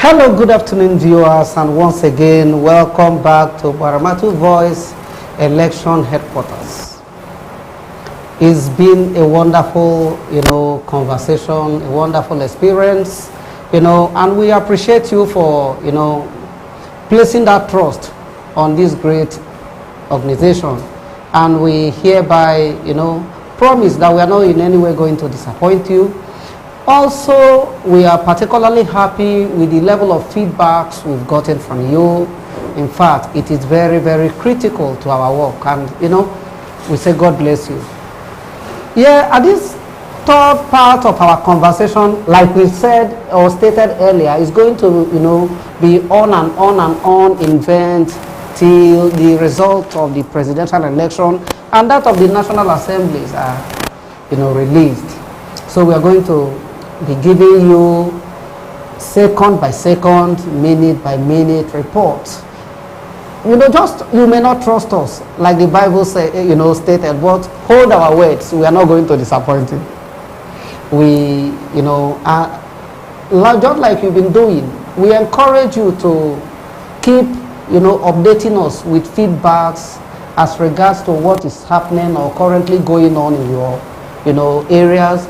Hello, good afternoon, viewers, and once again, welcome back to GbaramatuVoice Election Headquarters. It's been a wonderful, conversation, a wonderful experience, and we appreciate you for, placing that trust on this great organization. And we hereby, promise that we are not in any way going to disappoint you. Also, we are particularly happy with the level of feedbacks we've gotten from you. In fact, it is very, very critical to our work, and we say God bless you. Yeah, at this third part of our conversation, like we said or stated earlier, is going to be on and on and on in vain till the result of the presidential election and that of the National Assemblies are released. So we are going to be giving you second by second, minute by minute reports. You may not trust us, like the Bible stated, but hold our words. We are not going to disappoint you. We, are just like you've been doing. We encourage you to keep, updating us with feedbacks as regards to what is happening or currently going on in your, areas.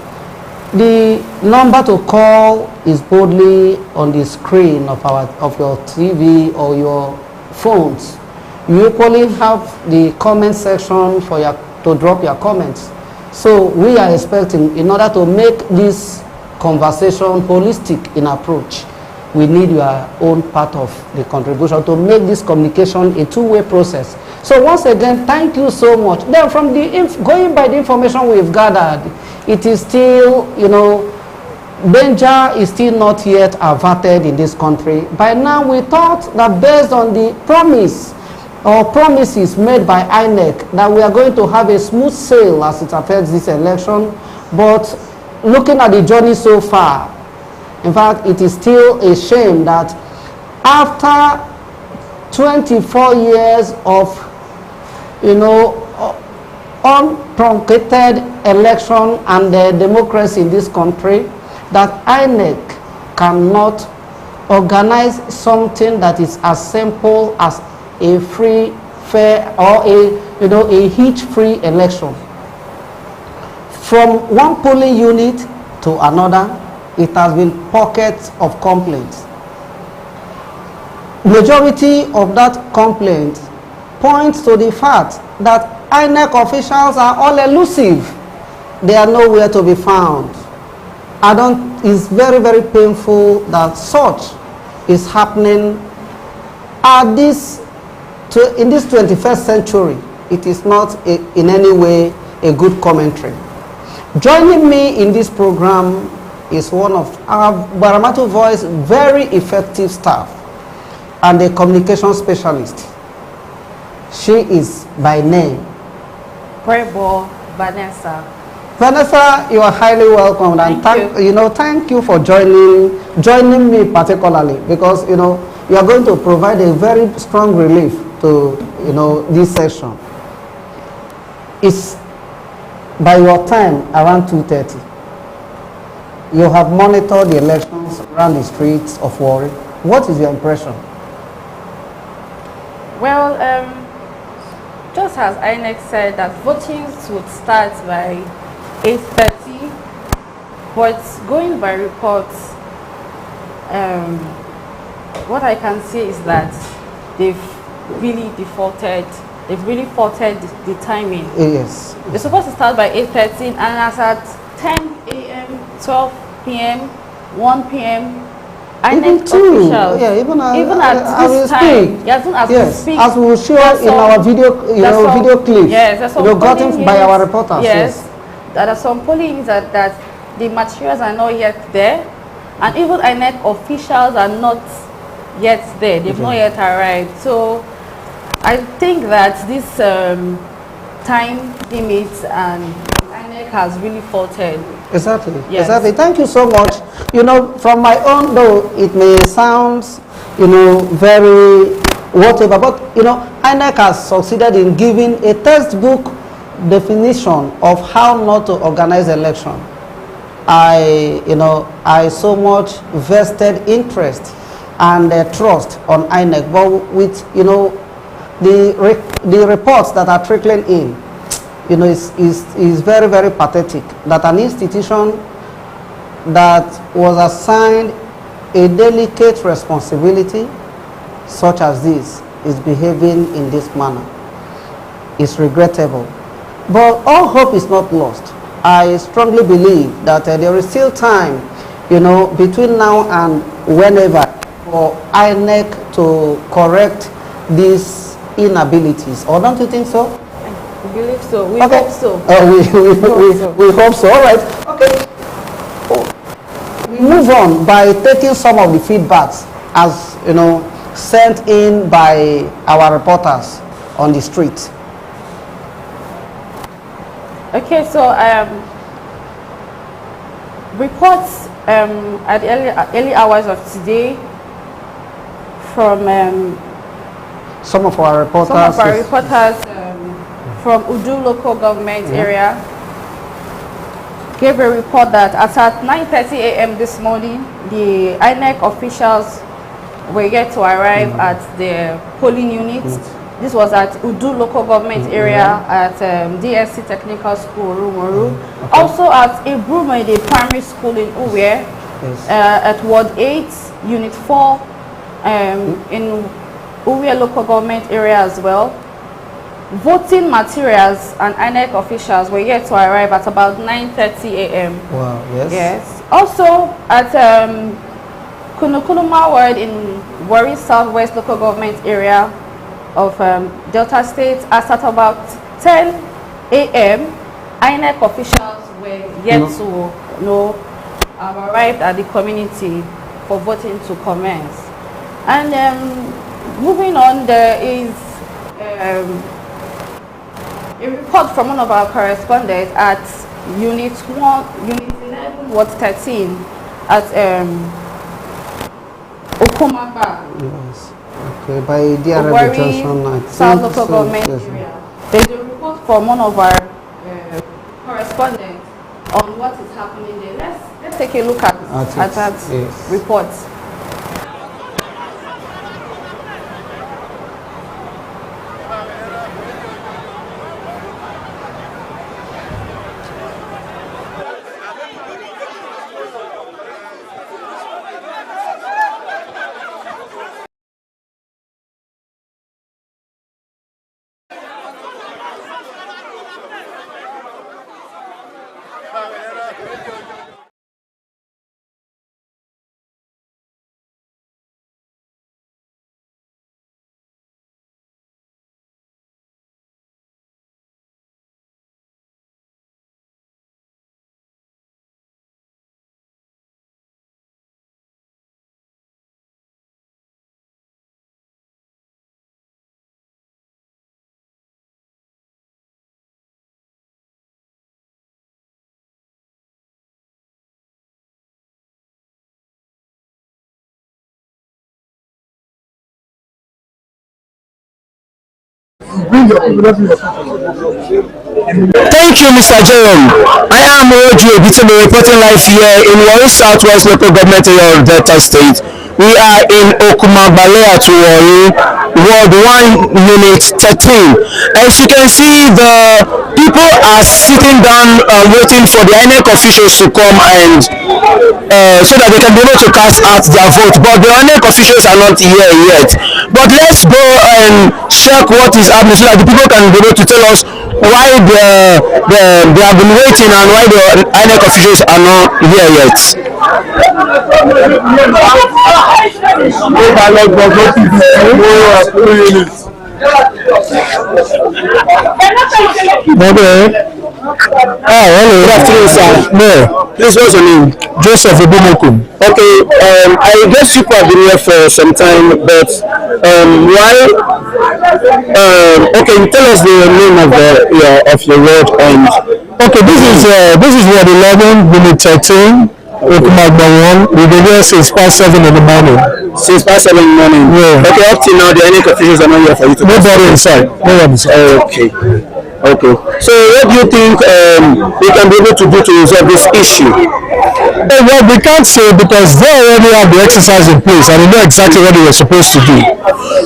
The number to call is boldly on the screen of your TV or your phones. You equally have the comment section to drop your comments. So we are expecting, in order to make this conversation holistic in approach, we need your own part of the contribution to make this communication a two-way process. So once again, thank you so much. Then from going by the information we've gathered, it is still, danger is still not yet averted in this country. By now, we thought that based on the promises made by INEC, that we are going to have a smooth sail as it affects this election. But looking at the journey so far, in fact, it is still a shame that after 24 years of, untruncated election and democracy in this country, that INEC cannot organize something that is as simple as a free, fair, or a hitch-free election. From one polling unit to another, it has been pockets of complaints. Majority of that complaint points to the fact that INEC officials are all elusive. They are nowhere to be found. It's very, very painful that such is happening in this 21st century. It is not in any way a good commentary. Joining me in this program is one of our GbaramatuVoice very effective staff and a communication specialist. She is by name Vanessa. Vanessa, you are highly welcome, and thank you for joining me particularly, because you are going to provide a very strong relief to this session. It's by your time around 2:30. You have monitored the elections around the streets of Warri. What is your impression? Well, just as INEC said that voting would start by 8:30, but going by reports, what I can say is that they've really defaulted. They've really faulted the timing. Yes. They're supposed to start by 8:30, and as at 10 a.m., 12 p.m., 1 p.m., INEC officials, even at this time, yes, we speak, as we will show in our video, video clips, yes, gotten by our reporters. Yes, there are some polling units that the materials are not yet there, and even INEC officials are not yet there. They've not yet arrived. So I think that this time limits and INEC has really faulted. Exactly. Yes. Exactly. Thank you so much. From my own, though it may sound, very whatever, but INEC has succeeded in giving a textbook definition of how not to organize election. I so much vested interest and trust on INEC, but with, you know, the reports that are trickling in, you know, is very, very pathetic that an institution that was assigned a delicate responsibility such as this is behaving in this manner. It's regrettable. But all hope is not lost. I strongly believe that there is still time, you know, between now and whenever for INEC to correct these inabilities. Or don't you think so? I believe so. We hope so. We hope so. All right. Okay. We move on by taking some of the feedbacks, as you know, sent in by our reporters on the street. Okay, so reports at the early hours of today from some of our reporters from Udu local government area gave a report that as at 9:30 a.m. this morning, the INEC officials were yet to arrive at the polling units. This was at Udu local government area at DSC Technical School, Rumoru. Okay. Also at Ibrumede Primary School in Uwe, at Ward 8, Unit 4, in Uwe local government area as well. Voting materials and INEC officials were yet to arrive at about 9:30 a.m. Wow, yes. Yes. Also at Kunukuluma Ward in Warri Southwest local government area of Delta State, as at about 10 a.m., INEC officials were yet to have arrived at the community for voting to commence. And moving on, there is a report from one of our correspondents at Unit 11, Ward 13 at Okomaba. Yes. Okay, by DRL Johnson, South local government area. There's a report from one of our correspondents on what is happening there. Let's take a look at that report. Thank you, Mr. Jerome. I am Roju Obitimo reporting live here in Warri Southwest local government area of Delta State. We are in Okumabale at Warri, Ward 1, Unit 13. As you can see, the people are sitting down waiting for the INEC officials to come and so that they can be able to cast out their vote. But the INEC officials are not here yet. But let's go and check what is happening so that the people can be able to tell us why they have been waiting and why the INEC officials are not here yet. Hello. Good afternoon, sir. No. Please, what's your name? Joseph Obumokum. Okay, I guess you have been here for some time, but why? Okay, tell us the name of your ward and. Okay, this is Ward 11, Unit 13. Okumagbawan. We've been here since past 7 in the morning. Since past 7 in the morning? Yeah. Okay, up till now, the INEC officials are not here for you to. Nobody inside. No one inside. Okay. Okay. So what do you think we can be able to do to resolve this issue? Well, we can't say because they already have the exercise in place and they know exactly what they were supposed to do.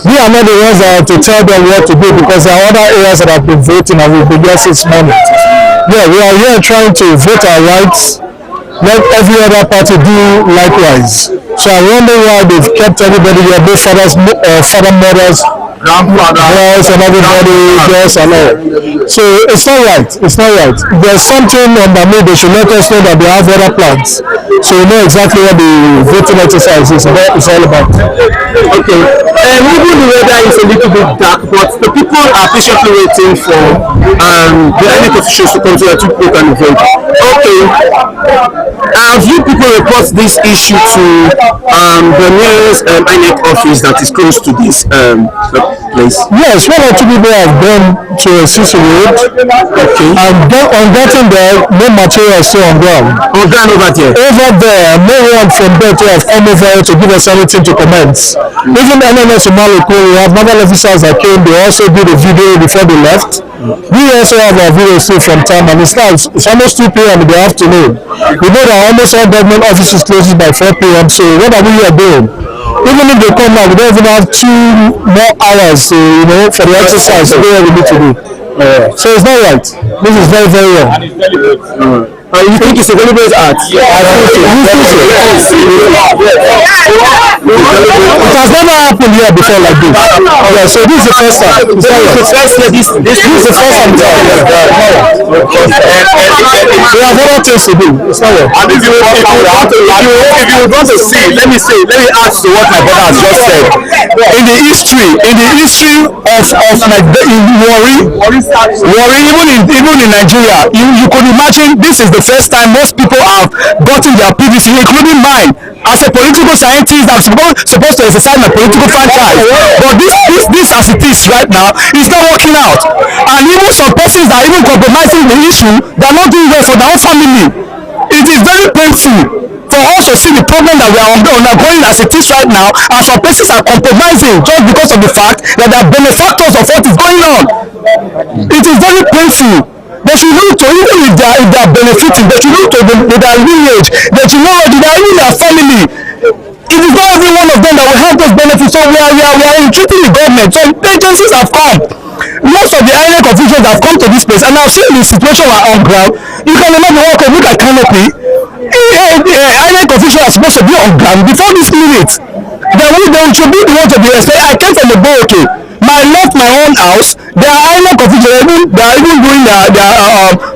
We are not the ones that have to tell them what to do because there are other areas that have been voting and we've been here since morning. Yeah, we are here trying to vote our rights. Let every other party do likewise. So I wonder why they've kept everybody here, both fathers, father, mothers, grandfathers, and everybody, girls and all. So it's not right. It's not right. There's something underneath. They should let us know that they have other plans, so we know exactly what the voting exercise is all about. Okay. Even the weather is a little bit dark, but the people are patiently waiting for the INEC officials to come to vote and vote. Okay. Have you people report this issue to the nearest INEC office that is close to this place? Yes, one or two people have gone to a CC road. Okay. And on getting there, no material is still on ground. On ground over there? Over there, no one from there to have come over to give us anything to commence. Even the NNS Maloko, we have naval officers that came, they also did a video before they left. We also have our video still from time, and it's almost 2 p.m. in the afternoon. We know that almost all government offices closes by 4 p.m. So what are we here doing? Even if they come now, we don't even have 2 more hours to, for the exercise to do what we need to do. So it's not right. This is very, very wrong. You think it's a deliberate act? Yeah. I think so. It has never happened here before like this. Yeah, so this is the first time. This is the first time. We have other things to do. It's not right. And if you want to see, let me add to what my brother has just said. In the history of like Warri, even in Nigeria, you could imagine this is the first time most people have gotten their PVC, including mine. As a political scientist, I'm supposed to exercise my political franchise, but this as it is right now is not working out. And even some persons are even compromising the issue. They are not doing well for their own family. It is very painful for us to see the problem that we are undergoing as it is right now, and some persons are compromising just because of the fact that they are benefactors of what is going on. It is very painful. They should look to, even if they are benefiting, they should look to their lineage, they should know that they are in their family. It is not every one of them that will have those benefits. So we are entreating the government. Some agencies have come. Most of the INEC officials have come to this place, and I've seen the situation on ground. You can imagine what look at canopy. INEC officials are supposed to be on ground before this minute. They should be the ones to be respected. I came from the Boroke. I left my own house. They are INEC officials. They are even doing their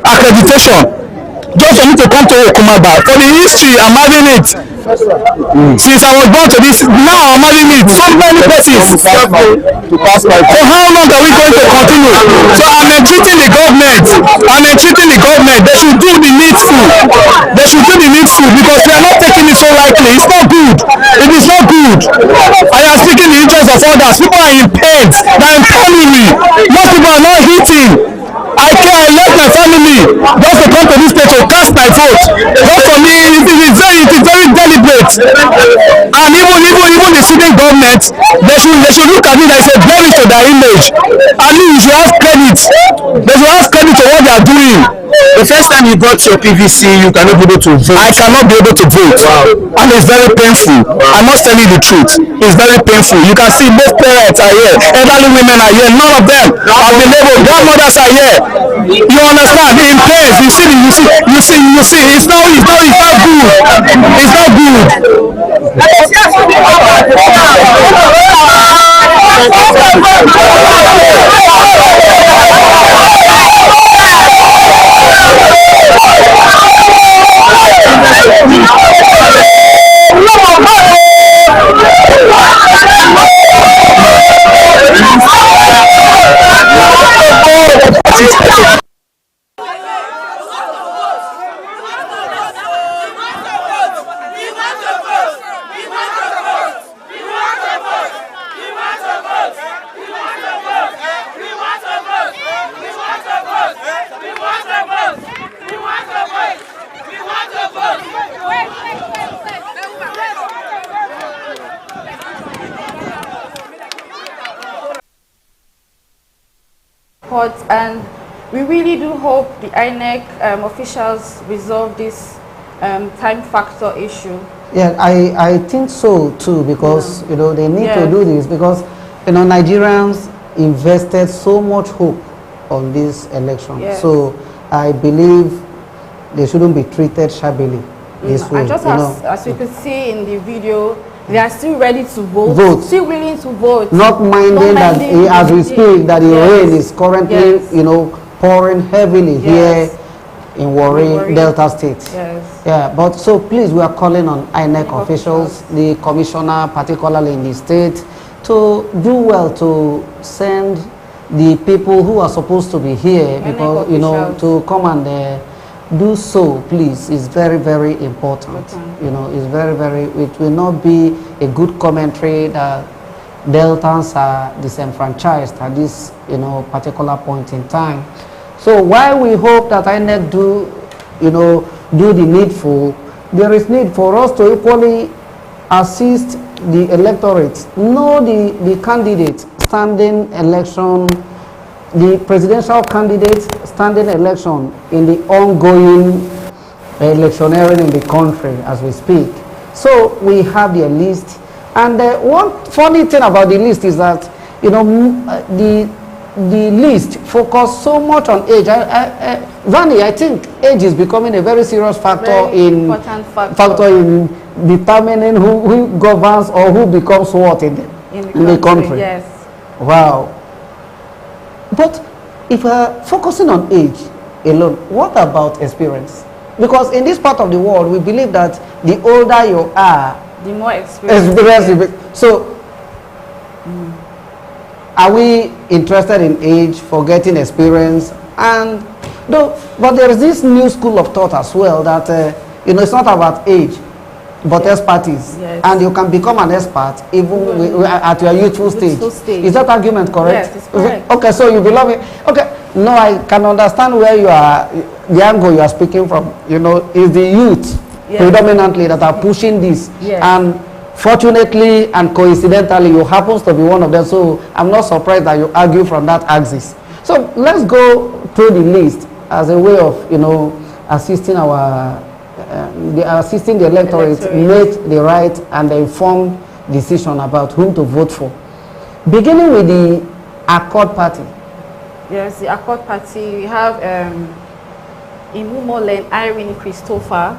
accreditation just for me to come to Okumaba. For the history, I'm having it. Since I was born to this, now I'm having it. So many persons. For how long are we going to continue? So I'm entreating the government. They should do the needful. Because we are not taking it so lightly. It's not good. It is not good. I am speaking the interest of others. People are in pain. They are in family. Most people are not eating. I left my family just to come to this place to cast my vote. Just for me, it is very deliberate. And even the sitting government, they should look at it and say blemish to their image. At least you should have credit. They should have credit to what they are doing. The first time you got your PVC, you cannot be able to vote. I cannot be able to vote. Wow. And it's very painful. I must tell you the truth. It's very painful. You can see both parents are here. Elderly women are here. None of them have been able. Grandmothers are here. You understand? In pain. You see. It's not good. It's not good. And we really do hope the INEC officials resolve this time factor issue? Yeah, I think so too, because you know they need to do this, because you know Nigerians invested so much hope on this election. So I believe they shouldn't be treated shabbily this way. And just as you could see in the video, they are still ready to vote, still willing to vote, not minding that as we speak that the rain is currently you know pouring heavily here in Warri, Delta State. Yeah, but so please, we are calling on INEC officials, the commissioner, particularly in the state, to do well to send the people who are supposed to be here, because you know, to come and do so, please. Is very, very important. You know, it's very, very. It will not be a good commentary that Deltans are disenfranchised at this, you know, particular point in time. So while we hope that INEC do, you know, do the needful, there is need for us to equally assist the electorate, know the candidate standing election, the presidential candidate standing election in the ongoing electioneering in the country as we speak. So we have their list, and one funny thing about the list is that, you know, the list focus so much on age. Vanny, I think age is becoming a very serious factor in determining who governs or who becomes what in the country. Yes. Wow. But if we're focusing on age alone, what about experience? Because in this part of the world, we believe that the older you are, the more experience. So, are we interested in age, forgetting experience? And though, but there is this new school of thought as well that you know, it's not about age, but expertise, and you can become an expert even at your youthful stage. Is that argument correct? Yes, it's correct. Okay, so you belong it. Okay, no, I can understand where you are, the angle you are speaking from. You know, is the youth predominantly that are pushing this, and fortunately and coincidentally, you happens to be one of them. So I'm not surprised that you argue from that axis. So let's go through the list as a way of, you know, assisting our. Assisting the electorate make the right and the informed decision about whom to vote for. Beginning with the Accord Party. Yes, the Accord Party. We have Imumolen Irene Christopher,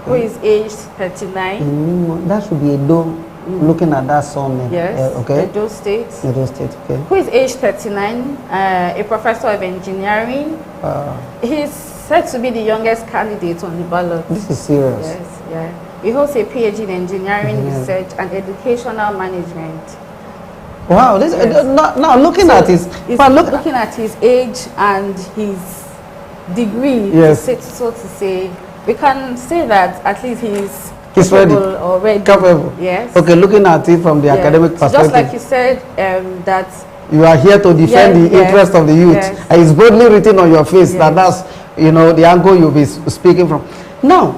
who is aged 39. That should be Edo, looking at that son name. Yes, okay. Edo State. Edo State, okay. Who is aged 39, a professor of engineering. He's said to be the youngest candidate on the ballot. This is serious. Yes, yeah. He holds a PhD in engineering research and educational management. Wow, this now looking at his looking at his age and his degree, so to say, we can say that at least he's ready already. Capable. Yes. Okay, looking at it from the academic perspective. Just like you said, that you are here to defend the interest of the youth. And it's boldly written on your face that that's, you know, the angle you'll be speaking from. Now,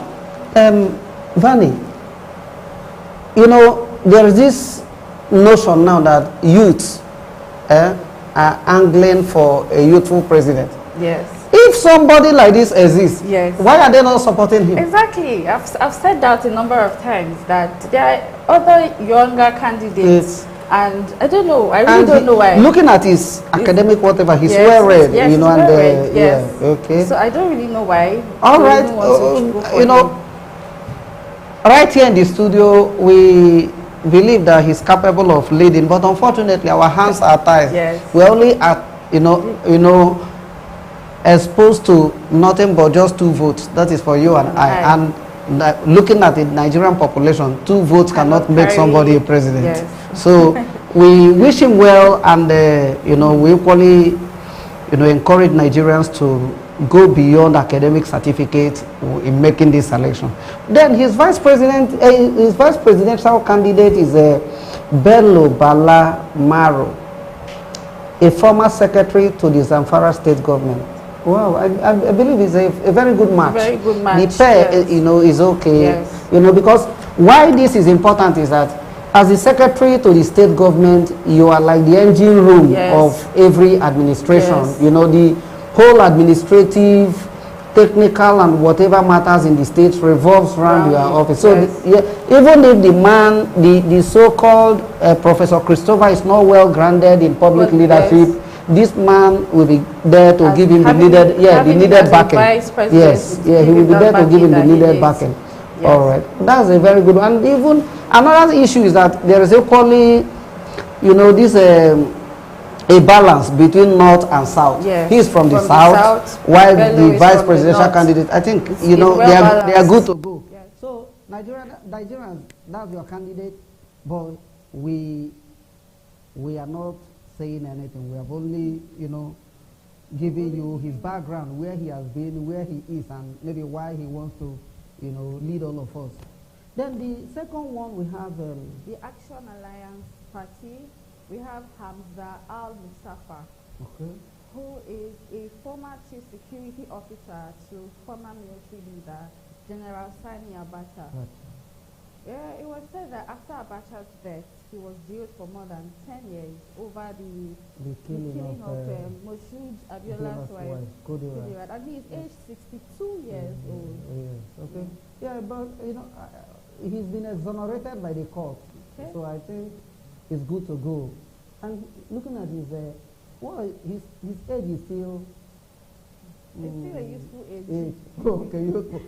Vanny, you know, there is this notion now that youths are angling for a youthful president. Yes. If somebody like this exists, why are they not supporting him? Exactly. I've said that a number of times, that there are other younger candidates. And I don't know. I really don't know why. Looking at his academic whatever, he's well read, you know, and okay. So I don't really know why. All right, you know, right here in the studio, we believe that he's capable of leading, but unfortunately, our hands are tied. We're only at, you know, exposed to nothing but just 2 votes. That is for you and I. And looking at the Nigerian population, 2 votes cannot make somebody a president. So we wish him well, and you know, we equally, you know, encourage Nigerians to go beyond academic certificate in making this selection. Then his vice presidential candidate is Bello Bala Maro, a former secretary to the Zamfara state government. Wow, I believe it's a very good match. Very good match. The pair, you know, is okay. You know, because why this is important is that as the secretary to the state government, you are like the engine room of every administration. You know, the whole administrative technical and whatever matters in the state revolves around your office. So yes. Even if the man, the so-called Professor Christopher is not well grounded in public leadership, yes. this man will be there to give him the needed, backing. Yes, he will be there to give him the needed backing. Yes. All right, that's a very good one. And even another issue is that there is equally, this a balance between north and south. Yes. He's from the south, while the vice presidential candidate, I think, they are good to go. Yes. So Nigerians, that's your candidate, but we are not saying anything. We have only, giving you his background, where he has been, where he is, and maybe why he wants to, lead all of us. Then the second one we have the Action Alliance Party. We have Hamza Al-Mustafa, who is a former chief security officer to former military leader, General Sani Abacha. Yeah, it was said that after Abacha's death, he was jailed for more than 10 years over the killing of Moshood Abiola's wife, Kudirat. And he is aged 62 years old. Yes, okay. Yeah, but, he's been exonerated by the court. Okay. So I think it's good to go. And looking at his age is still... It's still a useful age. Okay, youthful.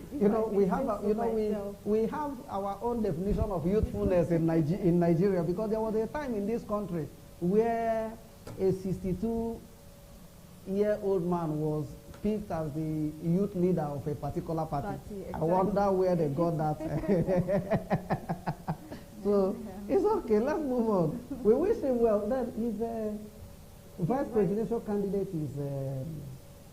We have our own definition of youthfulness in Nigeria, because there was a time in this country where a 62-year-old man was picked as the youth leader of a particular party. Exactly. I wonder where they got that. So it's okay. Let's move on. We wish him well. Then his vice presidential candidate is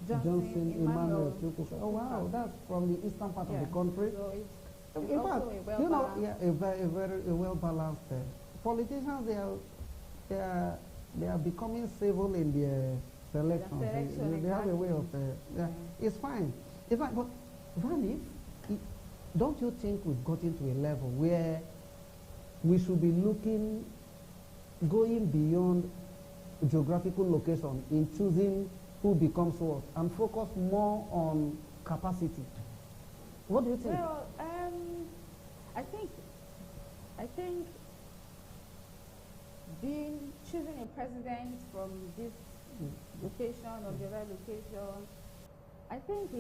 Johnson Emmanuel. Oh wow, that's from the eastern part of the country. So in fact, a very well balanced. Politicians, they are becoming civil in their selection. They have a way of it's fine. It's fine, but Vani, don't you think we've gotten to a level where we should be going beyond geographical location in choosing who becomes what, and focus more on capacity? What do you think? Well, I think choosing a president from this location or the other location, I think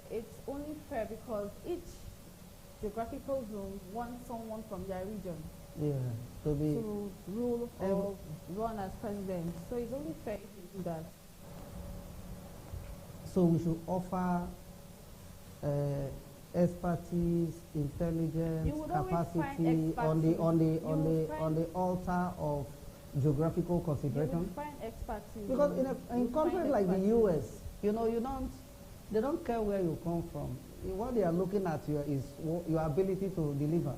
it's only fair because each geographical zone wants someone from their region to rule or run as president. So it's only fair if you do that. So we should offer expertise, intelligence, capacity on the altar of geographical consideration. You find expertise because in countries like the U.S., they don't care where you come from. What they are looking at you is your ability to deliver.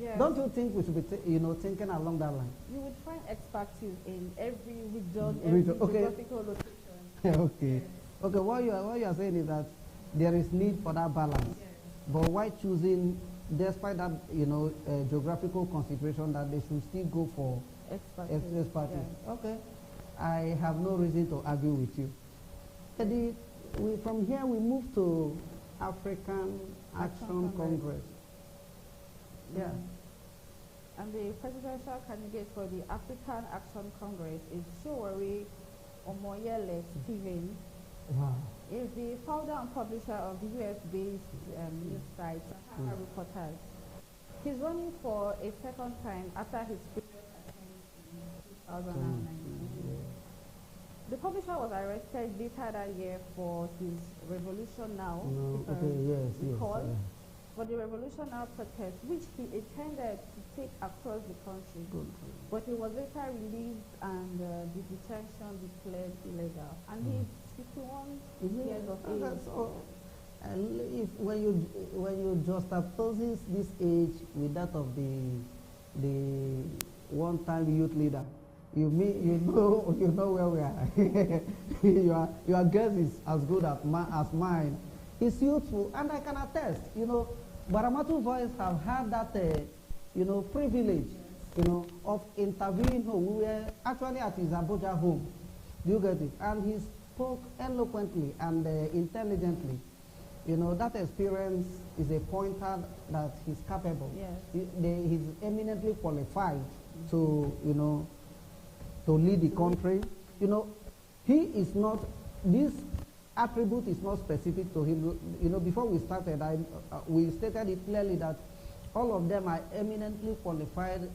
Yes. Don't you think we should be thinking along that line? You would find expertise in every region, every geographical location. Okay. Yes. Okay, what you are saying is that there is need for that balance. Yes. But why choosing, despite that, geographical consideration, that they should still go for expertise? Yes. Okay. I have no reason to argue with you. From here we move to African Action Congress. Yeah. And the presidential candidate for the African Action Congress is Showari Omoyele Stephen. Wow. Is the founder and publisher of the US-based news site Sahara Reporters. He's running for a second time after his previous attempt in 2019. The publisher was arrested later that year for his Revolution Now call for the Revolution Now protest, which he intended to take across the country. But he was later released and the detention declared illegal. And he's 51 years of age. So, when you juxtapose this age with that of the one-time youth leader, you know where we are. your guess is as good as mine. He's youthful, and I can attest. GbaramatuVoice have had that privilege, of interviewing him. We were actually at his Abuja home. Do you get it? And he spoke eloquently and intelligently. you know, that experience is a pointer that he's capable. Yes. He's eminently qualified to, you know, to lead the country. You know, he is not, this attribute is not specific to him. You know, before we started, we stated it clearly that all of them are eminently qualified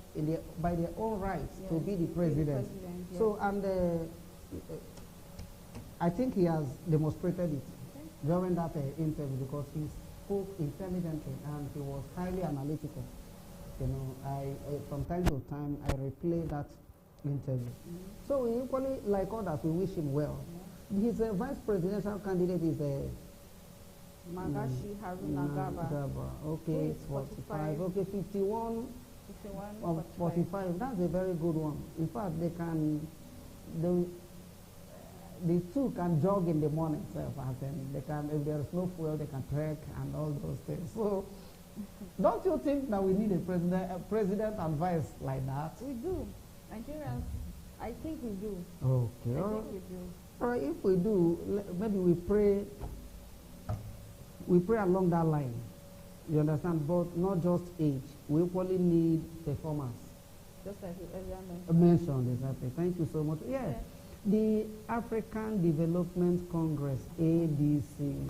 by their own rights to be the president. Yes. So, and I think he has demonstrated it during that interview, because he spoke intelligently and he was highly analytical. You know, from time to time I replay that interview. So we equally, like others, we wish him well. His vice presidential candidate is Magashi Haruna Gaba. Okay, 45. Okay, 51. 45. That's a very good one. In fact, the two can jog in the morning itself, and they can, if there is no fuel, they can trek and all those things. So, don't you think that we need a president advice like that? We do. Nigerians, I think we do. Okay. I think we do. All right, if we do, maybe we pray along that line. You understand? But not just age. We equally need performance. Just like you earlier mentioned. Exactly. Thank you so much. Yeah. The African Development Congress, ADC.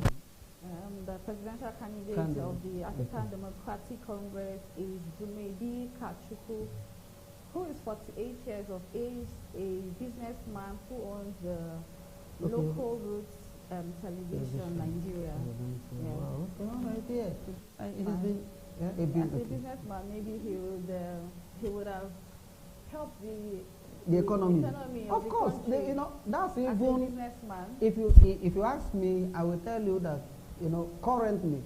The presidential candidate of the African Democratic Congress is Dumedi Kachuku, who is 48 years of age, a businessman who owns the local roots television Nigeria. Yeah. Wow. Okay, all right, yeah. It has been as a businessman, maybe he would have helped the economy of course, you know, that's even, as a businessman. If you ask me, I will tell you that, you know, currently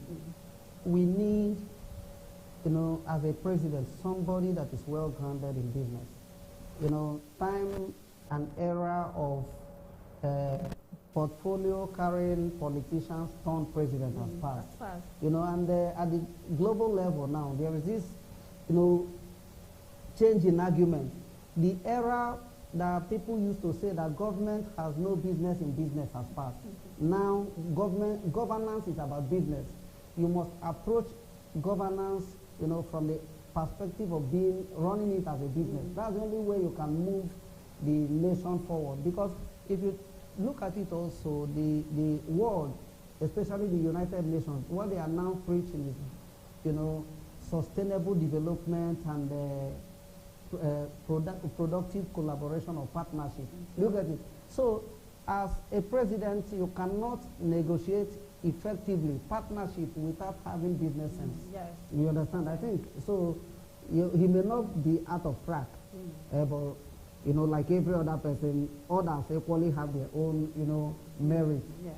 we need, you know, as a president, somebody that is well grounded in business. You know, time and era of portfolio carrying politicians turned president has passed. You know, and at the global level now, there is this, you know, change in argument. The era that people used to say that government has no business in business has passed. Now, governance is about business. You must approach governance, you know, from the perspective of running it as a business. That's the only way you can move the nation forward. Because if you look at it also, the world, especially the United Nations, what they are now preaching is, you know, sustainable development and productive collaboration or partnership. Look at it. So, as a president, you cannot negotiate effectively partnership without having business sense. Yes. You understand? I think so. He may not be out of track, but you know, like every other person, others equally have their own, you know, merit. Yes.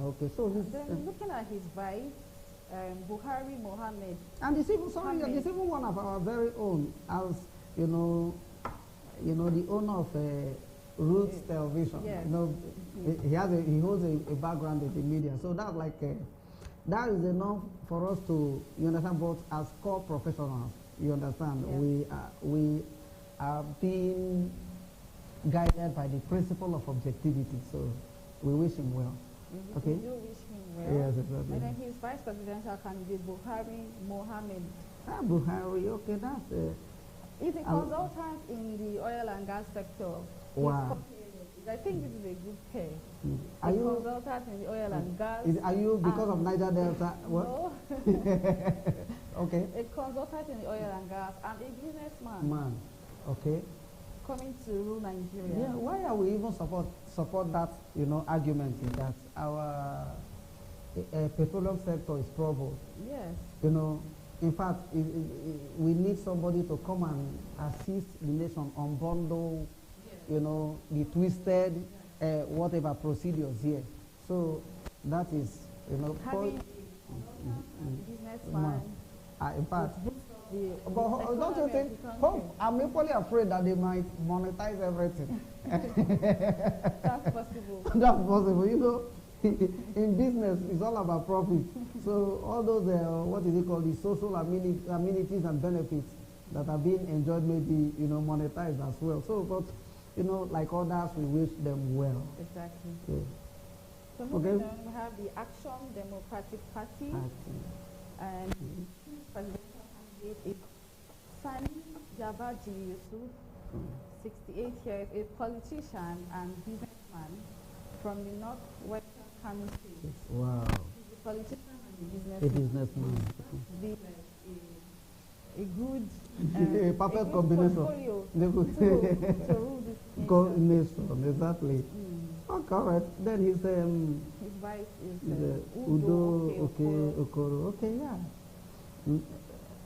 Okay. So then looking at his vice, Buhari Mohammed. And it's even one of our very own, as you know, the owner of Roots Television. Yes. You know, he holds a background in the media, so that's like that is enough for us to, you understand. But as core professionals, you understand, yes, we are being guided by the principle of objectivity. So we wish him well. Okay. You wish him well. Yes, exactly. And then his vice presidential candidate Buhari Mohammed. Buhari. Okay, that's. He's a consultant in the oil and gas sector. Wow. I think this is a good pair. Are you consultant in the oil and gas? Are you because of Niger Delta? What? No. Okay. A consultant in the oil and gas and a businessman. Man. Okay. Coming to rule Nigeria. Yeah. Why are we even support that, you know, argument is that our petroleum sector is troubled. Yes. You know. In fact, we need somebody to come and assist the nation unbundle, you know, the twisted, whatever procedures here. So that is, you know, having a businessman. In fact, but don't you think? I'm equally afraid that they might monetize everything. That's possible. That's possible. You know, in business, it's all about profit. So all those, what is it called, the social amenities and benefits that are being enjoyed may be, you know, monetized as well. So, but, you know, like others, we wish them well. Exactly. Yeah. So moving on, we have the Action Democratic Party, and presidential candidate is Sani Jabaji Yusuf, 68 years, a politician and businessman from the northwestern Kano State. Wow. He's a politician and a businessman. Be like a good, a perfect combination portfolio to rule this nation. Exactly. Oh, correct. Then his wife is Udo Okoro. Okay, yeah.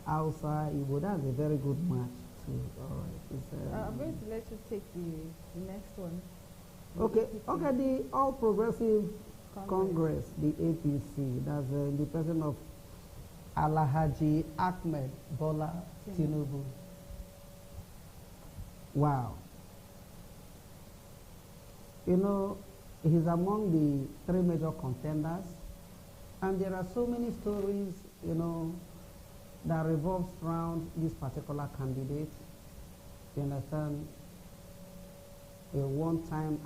Outside Igbo, that's a very good match too. All right. I'm going to let you take the next one. Okay, the All Progressive Congress, the APC, that's in the person of Alhaji Ahmed Bola Tinubu. Wow. You know, he's among the three major contenders, and there are so many stories, you know, that revolves around this particular candidate. You understand? A one-time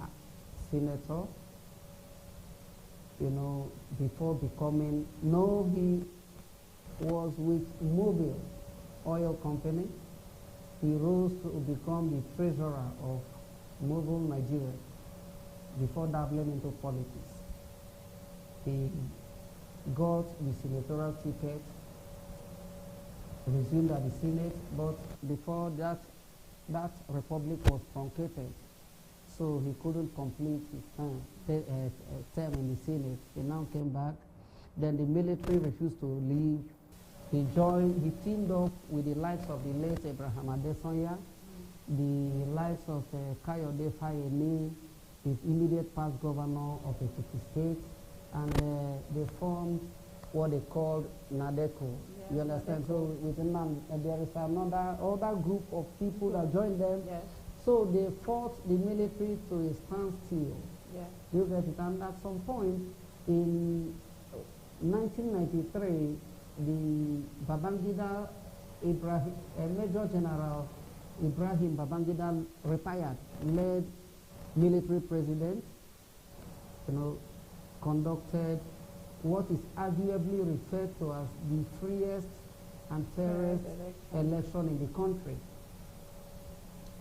senator, you know, before becoming, he was with Mobil Oil Company. He rose to become the treasurer of Mobil Nigeria before dabbling into politics. He got the senatorial ticket, resumed at the Senate, but before that republic was truncated, so he couldn't complete his term in the Senate. He now came back. Then the military refused to leave. He teamed up with the likes of the late Abraham Adesanya, the likes of Kayode Fayemi, his immediate past governor of Ekiti State, and they formed what they called NADECO. Yeah, you understand? So within them, there is other group of people that joined them. Yes. So they fought the military to a standstill. Yeah. You get it? And at some point in 1993, the Babangida Major General Ibrahim Babangida retired, led military president, you know, conducted what is arguably referred to as the freest and fairest election in the country.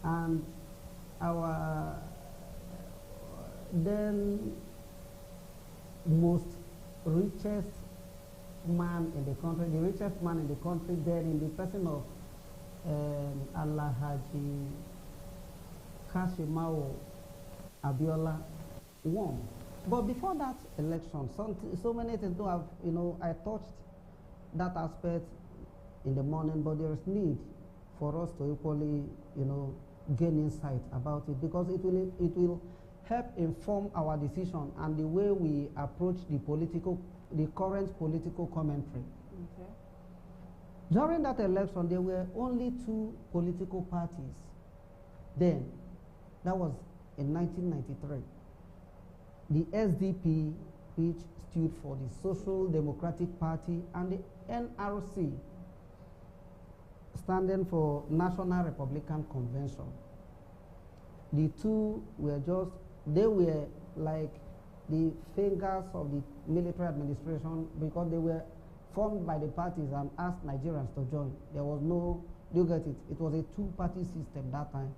And our then most richest man in the country, the richest man in the country then, in the person of Alhaji Kashimawo Abiola, won. But before that election, so many things do have, you know, I touched that aspect in the morning, but there is need for us to equally, you know, gain insight about it, because it will help inform our decision and the way we approach the current political commentary. Okay. During that election, there were only two political parties. Then, that was in 1993. The SDP, which stood for the Social Democratic Party, and the NRC, standing for National Republican Convention. The two were they were like the fingers of the military administration, because they were formed by the parties and asked Nigerians to join. There was no, you get it? It was a two-party system that time.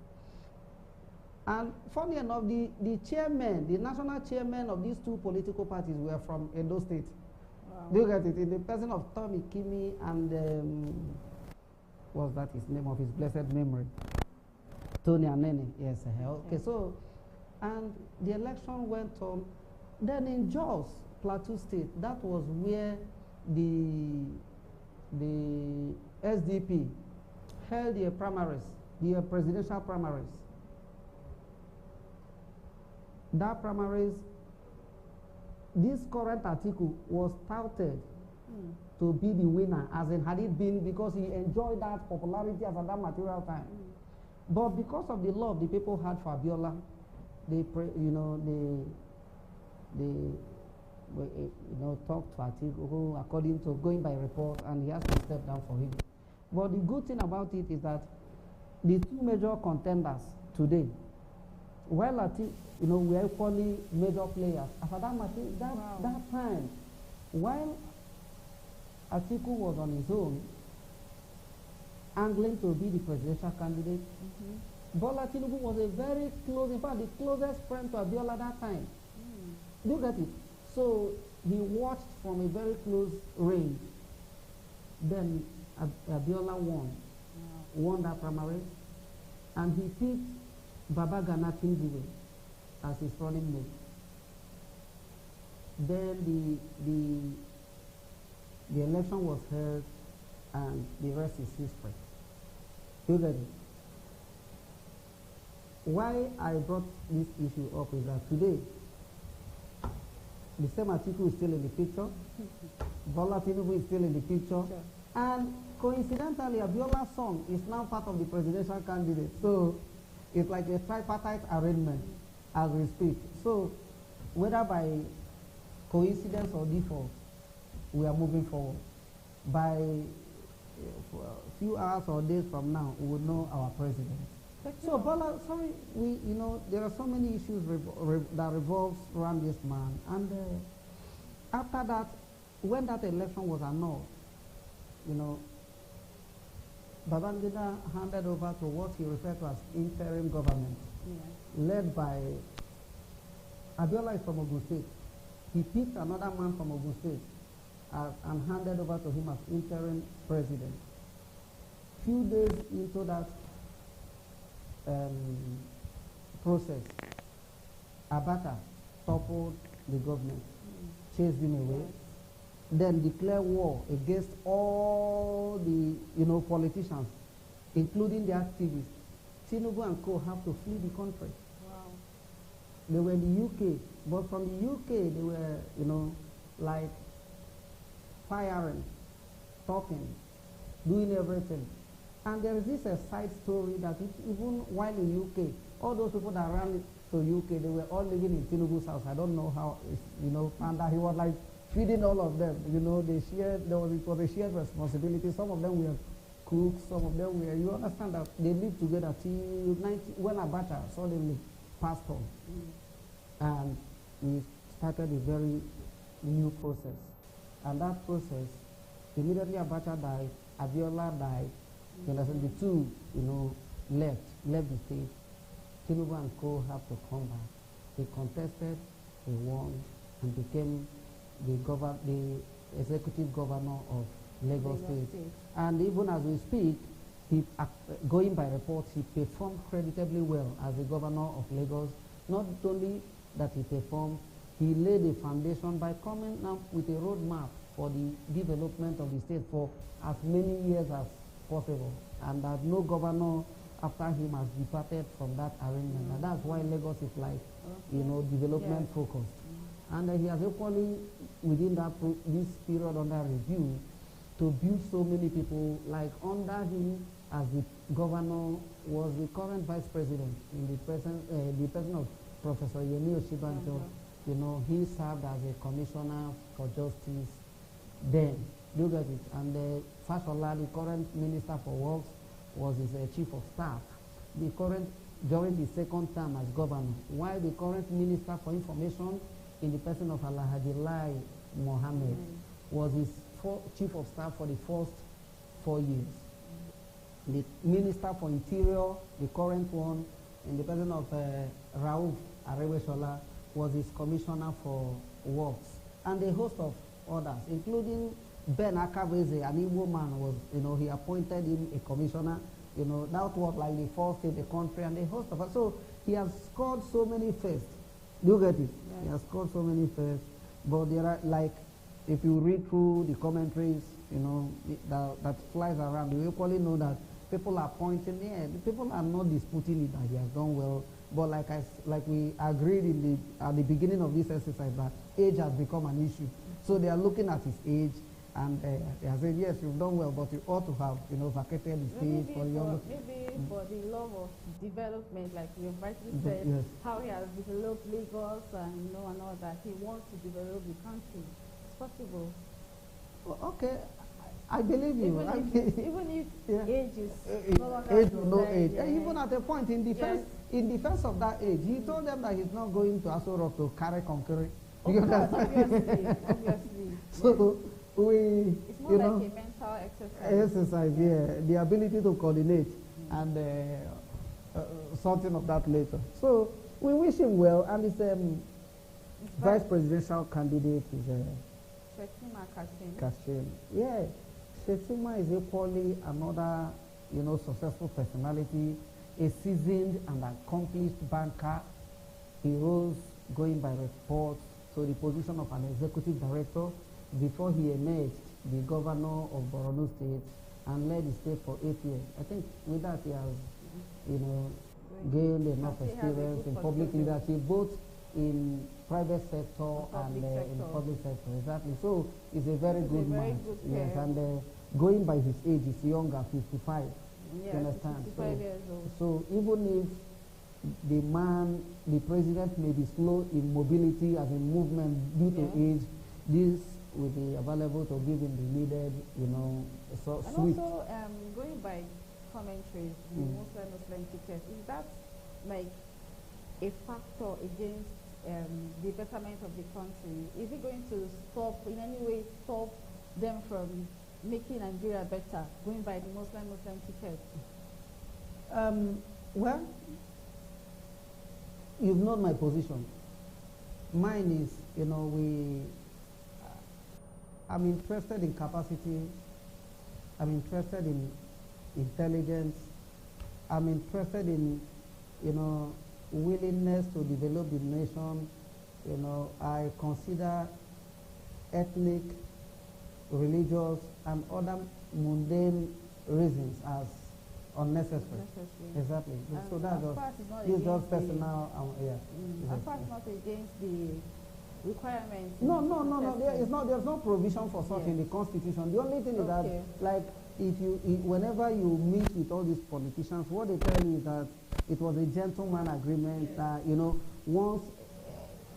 And funny enough, the chairman, the national chairman of these two political parties were from Edo State. Wow. Do you get it? In the person of Tommy Kimi and what's that his name of his blessed memory? Tony Anene. Yes. Okay. So, and the election went on. Then in Jos, Plateau State, that was where the SDP held their primaries, their presidential primaries. That primaries, this current article was touted to be the winner, as in had it been because he enjoyed that popularity as at that material time. But because of the love the people had for Abiola, they talked to Atiku, who, according to going by report, and he has to step down for him. But the good thing about it is that the two major contenders today, while we are equally major players. After that time, while Atiku was on his own, angling to be the presidential candidate, Bola Tinubu was a very close, in fact, the closest friend to Abiola that time. Do you get it? So he watched from a very close range. Then Abiola won that primary, and he picked Baba Gana Kingibe as his running mate. Then the election was held, and the rest is history. You get it? Why I brought this issue up is that today, the same article is still in the picture, Bola Tinubu is still in the picture, sure. And coincidentally, Abiola's son is now part of the presidential candidate. So it's like a tripartite arrangement as we speak. So whether by coincidence or default, we are moving forward. By a few hours or days from now, we will know our president. So, Bola, sorry, there are so many issues that revolves around this man. And after that, when that election was annulled, Babangida handed over to what he referred to as interim government, led by Abiola is from Ogun State. He picked another man from Ogun State and handed over to him as interim president. Few days into that process, Abata toppled the government, chased him away, then declared war against all the politicians, including the activists. Tinubu and co have to flee the country. Wow. They were in the UK, but from the UK they were, like firing, talking, doing everything. And there is this side story that even while in UK, all those people that ran to UK, they were all living in Tinubu's house. I don't know how, and that he was like feeding all of them. They shared, it was a shared responsibility. Some of them were cooks, some of them were, you understand that they lived together till when Abacha suddenly passed on. And we started a very new process. And that process, immediately Abacha died, Abiola died. The two, left the state. Tinubu and co have to come back. They contested, they won, and became the executive governor of Lagos State. And even as we speak, going by reports, he performed creditably well as the governor of Lagos. Not only that he performed, he laid a foundation by coming up with a roadmap for the development of the state for as many years as possible, and that no governor after him has departed from that arrangement. And that's why Lagos is like, development focused. And he has equally, within this period under review, to build so many people. Like under him as the governor was the current vice president in the person of Professor Yemi Oshibanjo. He served as a commissioner for justice then. Do you get it? And Fashola, the current minister for works, was his chief of staff. During the second term as governor, while the current minister for information, in the person of Alhaji Lai Mohammed, was his chief of staff for the first 4 years. The minister for interior, the current one, in the person of Rauf Areweshola, was his commissioner for works, and a host of others, including Ben Akabeze, an Igbo man, was, he appointed him a commissioner. That was like the first in the country, and a host of us. So he has scored so many firsts. Do you get it? Yes. He has scored so many firsts. But there are, like, if you read through the commentaries, that flies around, you equally know that people are pointing there. People are not disputing it that he has done well. But like we agreed at the beginning of this exercise, that age has become an issue. So they are looking at his age, and they are saying, yes, you've done well, but you ought to have, vacated the stage for younger. Maybe for the love of development, like you rightly said, yes. How he has developed Lagos and and all that. He wants to develop the country. It's possible. Well, okay, I believe you. Even if Yeah. age is no longer Age or no desired, age. yeah. Even at a point in defense of that age, he told them that he's not going to Aso Rock to carry concrete. Of course, obviously, obviously. So we, It's more you like know, a mental exercise. yeah, the ability to coordinate and something of that later. So we wish him well, and his vice presidential candidate is Shetima Kashim. Kashim. Yeah, Shetima is equally another, you know, successful personality, a seasoned and accomplished banker. He rose, going by reports, to the position of an executive director before he emerged the governor of Borno State and led the state for 8 years. I think with that he has, you know, gained enough experience in public leadership, both in private sector and in the public sector. Exactly. So he's a very good man. Yes, and going by his age, he's younger, 55. Yeah, you understand? 55 years old. So even if the president may be slow in mobility as in movement due to age, this will be available to give him the needed, you know, and sweet. also, going by commentaries, the Muslim ticket, is that like a factor against the betterment of the country? Is it going to stop, in any way, stop them from making Nigeria better, going by the Muslim ticket? Well, you've known my position. Mine is, you know, I'm interested in capacity, I'm interested in intelligence, I'm interested in, you know, willingness to develop the nation. You know, I consider ethnic, religious, and other mundane reasons as unnecessary. Exactly. So that's just personal. As far as not against the requirements. No. It's not. There's no provision for such in the Constitution. The only thing is that, like, whenever you meet with all these politicians, what they tell you is that it was a gentleman agreement that, you know, once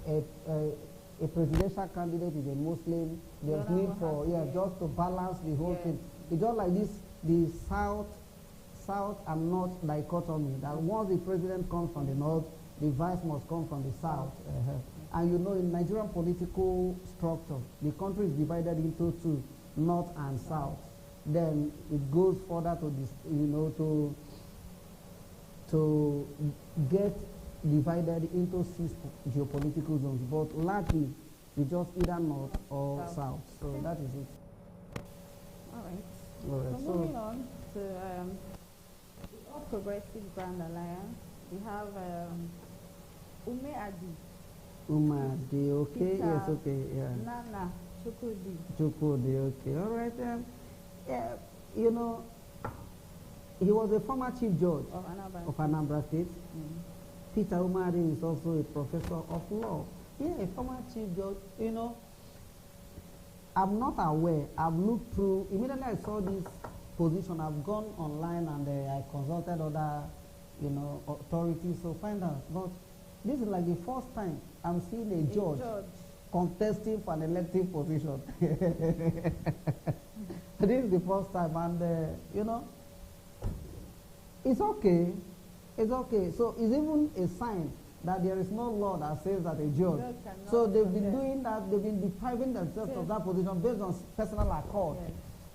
a presidential candidate is a Muslim, there's need for just to balance the whole thing. It's just like this, the South and North dichotomy, that once the president comes from the North, the vice must come from the South. And you know, in Nigerian political structure, the country is divided into two, North and South. Then it goes further to this, you know, to get divided into 6 geopolitical zones, but largely it's just either North or South. So that is it. All right. So moving on to the All Progressive Grand Alliance, we have Ume Adi. Okay, Peter yes, okay, yeah. Nana Chukwudi, okay, all right. Yeah, you know, he was a former chief judge of Anambra State. Peter Umari is also a professor of law. Yeah, a former chief judge. You know, I'm not aware. I've looked through. Immediately I saw this position, I've gone online and I consulted other, you know, authorities to find out. But this is like the first time I'm seeing a judge contesting for an elective position. This is the first time, and you know, it's okay. It's okay. So it's even a sign that there is no law that says that a judge. So they've been doing that. They've been depriving themselves of that position based on personal accord.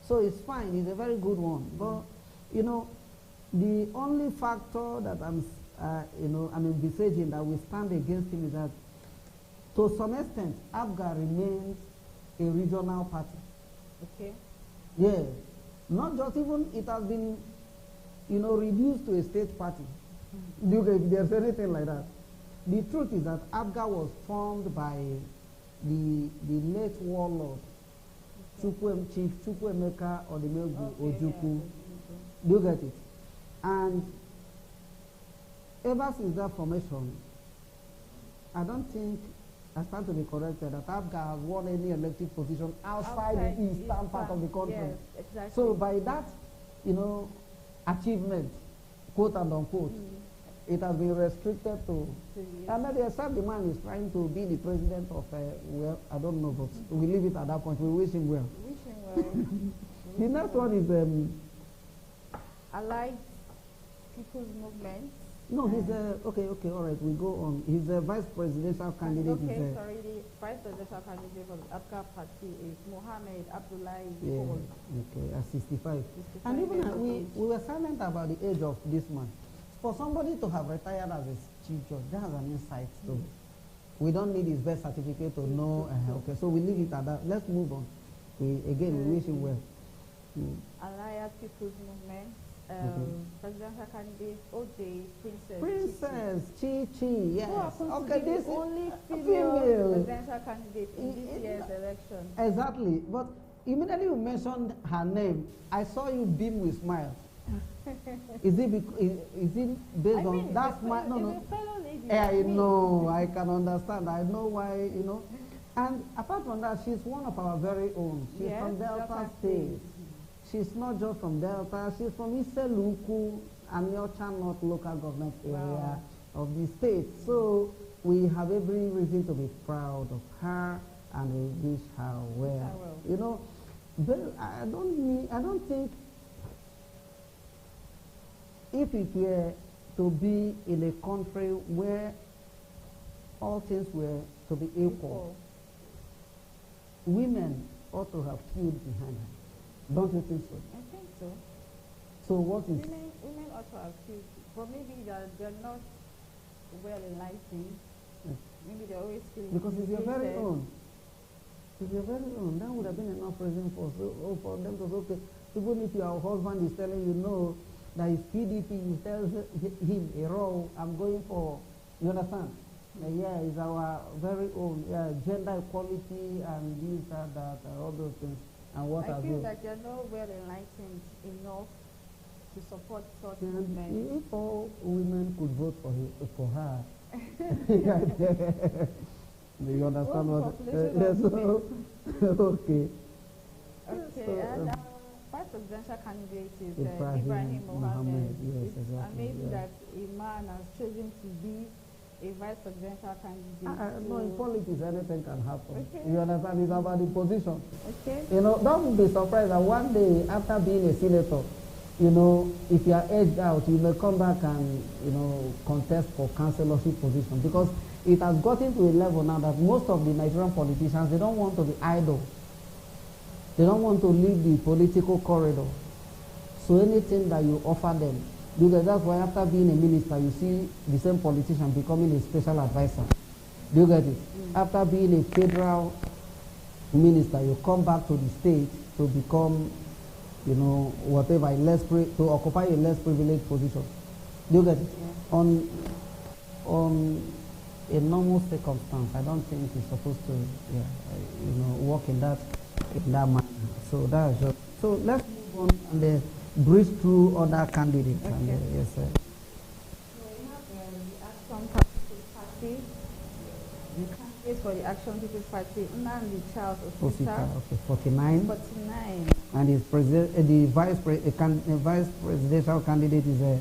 So it's fine. It's a very good one. But you know, the only factor that I'm envisaging that will stand against him is that, to some extent, APGA remains a regional party. Okay. Yeah. Not just even, it has been, you know, reduced to a state party. If there's anything like that. The truth is that APGA was formed by the late warlord, Chief Chukwuemeka Odimegwu Ojukwu. Do you get it? And ever since that formation, I don't think, I stand to be corrected, that APGA has won any elective position outside the eastern part of the country. Yes, exactly. So by that, you know, achievement, quote and unquote, it has been restricted to, and maybe except the man is trying to be the president of, well, I don't know, but we leave it at that point. We wish him well. Wish him well. The next one is Allied People's Movement. no, he's okay, all right. We go on. He's a vice presidential candidate. Okay, sorry. The vice presidential candidate for the Afghan party is Mohammed Abdullahi Yeah. Paul. Okay, at 65. 65 And even years of we age. were silent about the age of this man. For somebody to have retired as a chief judge, that has an insight too. We don't need his birth certificate to know. Okay, so we leave it at that. Let's move on. We wish him well. Allied People's Movement. Presidential candidate OJ Princess Chi, yes. Who happens Okay, to be this the only is female presidential candidate in this year's election. Exactly. But immediately you mentioned her name, I saw you beam with smile. Is it based on that smile? No. I know, I can understand. I know why, you know. And apart from that, she's one of our very own. She's from Delta State. She's not just from Delta, she's from Iseluku and Nyocha North local government area of the state. So we have every reason to be proud of her and we wish her well. You know, I don't think if it were to be in a country where all things were to be equal, women ought to have queued behind her. Don't you think so? I think so. So what is... Women ought to have kids, but maybe they're not well enlightened. Yes. Maybe they're always feeling... Because it's your very own. It's your very own. That would have been enough reason for them to say, okay, even if your husband is telling you no, that is PDP, you tell him, a role, I'm going for, you understand? Yeah, it's our very own, gender equality and this, that, all those things. And what I have feel you? that you're not well enlightened enough to support such And movement. if all women could vote for her, do you understand what? Yes. Okay. Okay, So, and vice presidential candidate is Ibrahim Mohammed. Yes, It's exactly. amazing that a man has chosen to be a vice presidential candidate. No, in politics anything can happen. Okay. You understand? It's about the position. Okay. You know, don't be surprised that one day after being a senator, you know, if you are edged out, you may come back and, you know, contest for councillorship position, because it has gotten to a level now that most of the Nigerian politicians, they don't want to be idle. They don't want to leave the political corridor. So anything that you offer them, because that's why after being a minister, you see the same politician becoming a special advisor. Do you get it? After being a federal minister, you come back to the state to become, you know, whatever, to occupy a less privileged position. Do you get it? Yeah. On a normal circumstance, I don't think he's supposed to, you know, work in that manner. So that's just. So let's move on and breeze through other candidates. Okay. And, yes, sir. So we have the Action People's Party. The candidate for the Action People's Party, Nnamdi Charles Osita. Okay, 49. 49. And his the vice presidential candidate is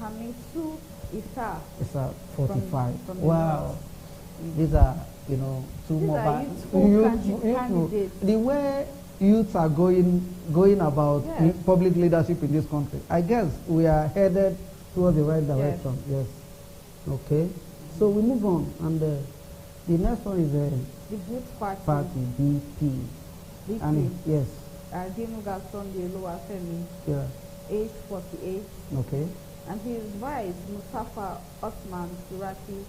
Hamisu Issa. It's 45. From the Wow. north. These are, you know, two These more are youthful candidates. The way youths are going about public leadership in this country, I guess we are headed towards the right direction. Yes. Okay. So we move on, and the next one is the Youth Party. BP. And yes. Dinuga Sunday Oluwafemi. Yeah. Age 48. Okay. And his vice, Mustafa Osman Surati,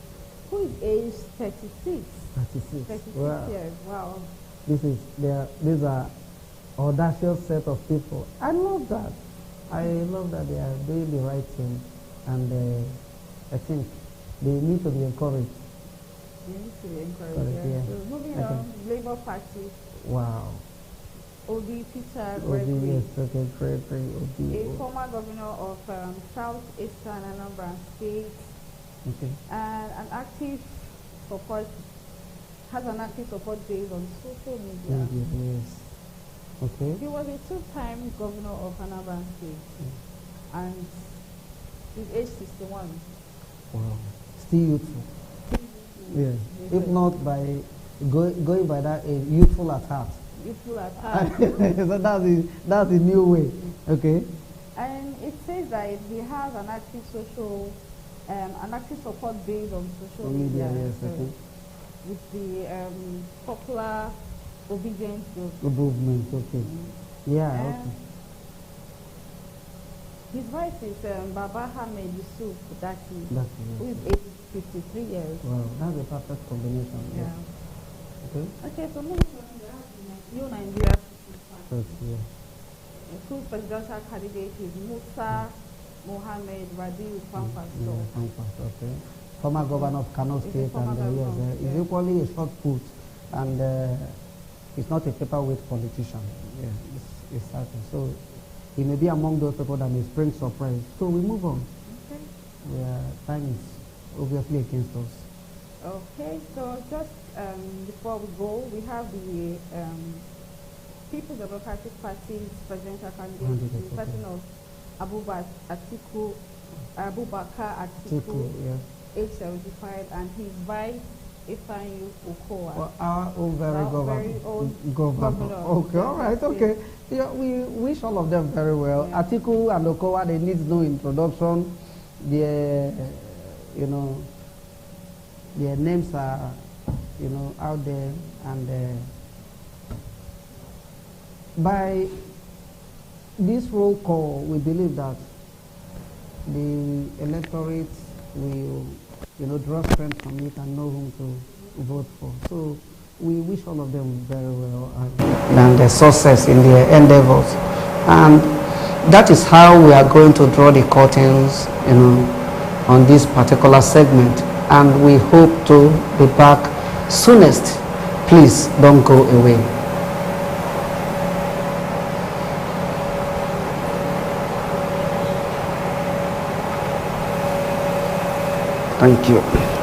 who is age 36. 36 wow. years. Wow. These are audacious set of people. I love that. I love that they are doing the right thing, and I think they need to be encouraged. They need to be encouraged. Yeah. So moving on, Labour Party. Wow. Obi Peter Obi, yes, okay, great, Obi. A former governor of Southeastern Anambra State. Okay. And an active support, has an active support base on social media. Yes. Okay. He was a two-time governor of Anambra State, and he's age 61. Wow. Still youthful. Yes. If not by going by that, youthful at heart. you pull apart. So that's the new way. Okay. And it says that he has an active an active support base on social media. Yes, so okay. with the popular obedience group. The movement, okay. Yeah, okay. His wife is Baba Hamed Yusuf Dati, That's who it. is aged 53 years. Wow, that's a perfect combination. Yeah. Okay. Okay, so moving on to the New Nigeria Yeah. whose presidential candidate is Musa Mohammed Rabiu Kwankwaso. Okay. Former governor of Kano He's a State, former and governor, yes, he's equally a short put, and he's not a paperweight politician. Yeah, it's certain. So he may be among those people that may spring surprise. So we move on. Okay. Yeah, time is obviously against us. Okay, so just before we go, we have the People's Democratic Party's presidential candidate, the person of Abubakar Atiku, Yes. age 75, and his wife, Ifeanyi Okowa. Well, our own very Our governor. very own Governor. governor. Okay, all right, okay. Yeah, we wish all of them very well. Yeah. Atiku and Okowa, they need no introduction. Their, their names are, out there, and by this roll call, we believe that the electorate will, draw strength from it and know whom to vote for. So we wish all of them very well and their success in their endeavors. And that is how we are going to draw the curtains, on this particular segment. And we hope to be back soonest. Please don't go away. Thank you.